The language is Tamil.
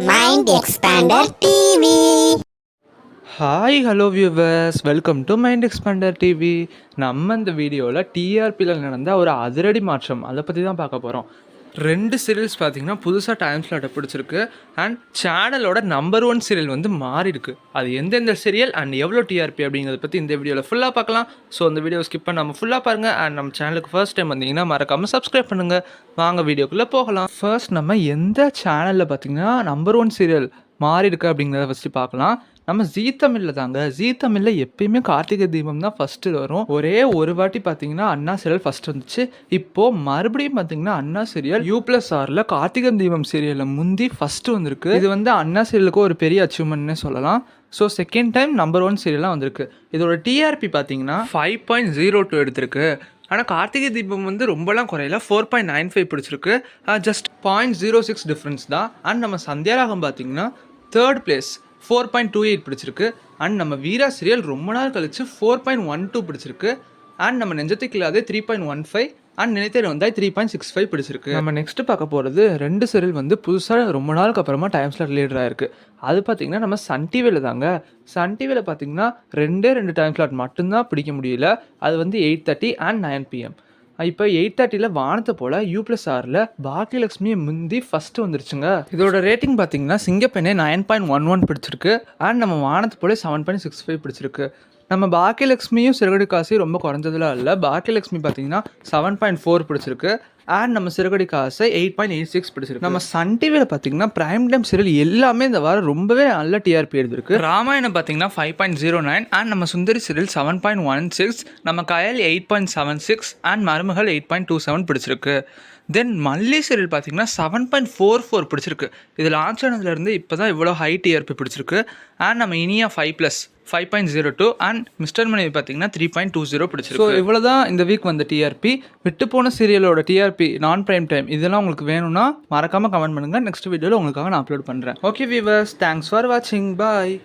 Mind Expander TV. Hi hello viewers, welcome to mind expander TV. நம்ம இந்த வீடியோவில் டிஆர்பியில் நடந்த ஒரு அதிரடி மாற்றம் அதை பற்றி தான் பார்க்க போகிறோம். 2 சீரியல்ஸ் பார்த்திங்கன்னா புதுசாக டைம் ஸ்லாட்டை பிடிச்சிருக்கு. அண்ட் சேனலோட நம்பர் 1 சீரியல் வந்து மாறி இருக்கு. அது எந்தெந்த சீரியல் அண்ட் எவ்வளோ டிஆர்பி அப்படிங்கிறத பற்றி இந்த வீடியோவில் ஃபுல்லாக பார்க்கலாம். ஸோ அந்த வீடியோ ஸ்கிப் பண்ணாமல் ஃபுல்லாக பாருங்கள். அண்ட் நம்ம சேனலுக்கு ஃபர்ஸ்ட் டைம் வந்தீங்கன்னா மறக்காமல் சப்ஸ்கிரைப் பண்ணுங்கள். வாங்க வீடியோக்குள்ளே போகலாம். ஃபர்ஸ்ட் நம்ம எந்த சேனலில் பார்த்திங்கன்னா நம்பர் 1 சீரியல் மாறி இருக்கு அப்படிங்கிறத ஃபஸ்ட்டு பார்க்கலாம். நம்ம ஜீ தமிழில் தாங்க. ஜீ தமிழில் எப்பயுமே கார்த்திகை தீபம் தான் ஃபஸ்ட்டு வரும். ஒரே ஒரு வாட்டி பார்த்தீங்கன்னா அண்ணா சீரியல் ஃபஸ்ட் வந்துச்சு. இப்போது மறுபடியும் பார்த்தீங்கன்னா அண்ணா சீரியல் U+R கார்த்திகை தீபம் சீரியலில் முந்தி ஃபஸ்ட்டு வந்திருக்கு. இது வந்து அண்ணா சீரியலுக்கு ஒரு பெரிய அச்சீவ்மெண்ட்னே சொல்லலாம். ஸோ செகண்ட் டைம் நம்பர் 1 சீரியலாக வந்திருக்கு. இதோட டிஆர்பி பார்த்தீங்கன்னா 5.02 எடுத்திருக்கு. ஆனால் கார்த்திகை தீபம் வந்து ரொம்பலாம் குறையில 4.95 பிடிச்சிருக்கு. ஜஸ்ட் 0.06 டிஃப்ரென்ஸ் தான். அண்ட் நம்ம சந்தியாராகம் பார்த்தீங்கன்னா 3rd பிளேஸ் 4.28 பிடிச்சிருக்கு. அண்ட் நம்ம வீரா சீரியல் ரொம்ப நாள் கழிச்சு 4.12 பிடிச்சிருக்கு. அண்ட் நம்ம நெஞ்சத்துக்கில்லாதே 3.15 அண்ட் நினைத்தேன் வந்தால் 3.65 பிடிச்சிருக்கு. நம்ம நெக்ஸ்ட் பார்க்க போகிறது 2 சீரியல் வந்து புதுசாக ரொம்ப நாளுக்கு அப்புறமா டைம் ஸ்லாட் லீடராக இருக்குது. அது பார்த்திங்கன்னா நம்ம சன் டிவியில் தாங்க. சன் டிவியில் பார்த்திங்கன்னா 2 டைம் ஸ்லாட் மட்டும்தான் பிடிக்க முடியல. அது வந்து 8:30 அண்ட் 9 PM. இப்போ 8:30 வானத்தை போல் U+R பாக்கியலட்சுமி முந்தி ஃபஸ்ட்டு வந்துருச்சுங்க. இதோட ரேட்டிங் பார்த்தீங்கன்னா சிங்கப்பெண்ணே 9.11 பிடிச்சிருக்கு. அண்ட் நம்ம வானத்தை போல் 7.65 பிடிச்சிருக்கு. நம்ம பாக்கியலட்சுமியும் சிறுகடி காசி ரொம்ப குறைஞ்சதுலாம் இல்லை. பாக்கியலட்சுமி பார்த்தீங்கன்னா 7.4 பிடிச்சிருக்கு. அண்ட் நம்ம சிறுகடி காசை 8.86 பிடிச்சிருக்கு. நம்ம சன் டிவியில் பார்த்தீங்கன்னா பிரைம் டைம் சீரியல் எல்லாமே இந்த வாரம் ரொம்பவே நல்ல டிஆர்பி எடுத்திருக்கு. ராமாயணம் பார்த்தீங்கன்னா 5.09 அண்ட் நம்ம சுந்தரி சீரியல் 7.16, நம்ம கயல் 8.76 அண்ட் மருமகள் 8.27 பிடிச்சிருக்கு. தென் மல்லி சீரியல் பார்த்தீங்கன்னா 7.44 பிடிச்சிருக்கு. இது லான்ச் ஆனதுலேருந்து இப்போ தான் இவ்வளோ ஹை டிஆர்பி பிடிச்சிருக்கு. அண்ட் நம்ம இனியா 5+ 5.02 அண்ட் மிஸ்டர் மணி பார்த்தீங்கன்னா 3.20 பிடிச்சிருக்கு. ஸோ இவ்வளோ தான் இந்த வீக் வந்த டிஆர்பி. விட்டு போன சீரியலோட டிஆர்பி நான் பிரைம் டைம் இதெல்லாம் உங்களுக்கு வேணும்னா மறக்காமல் கமெண்ட் பண்ணுங்கள். நெக்ஸ்ட் வீடியோவில் உங்களுக்காக நான் அப்லோட் பண்ணுறேன். ஓகே வியூவர்ஸ், தேங்க்ஸ் ஃபார் வாட்சிங். பாய்.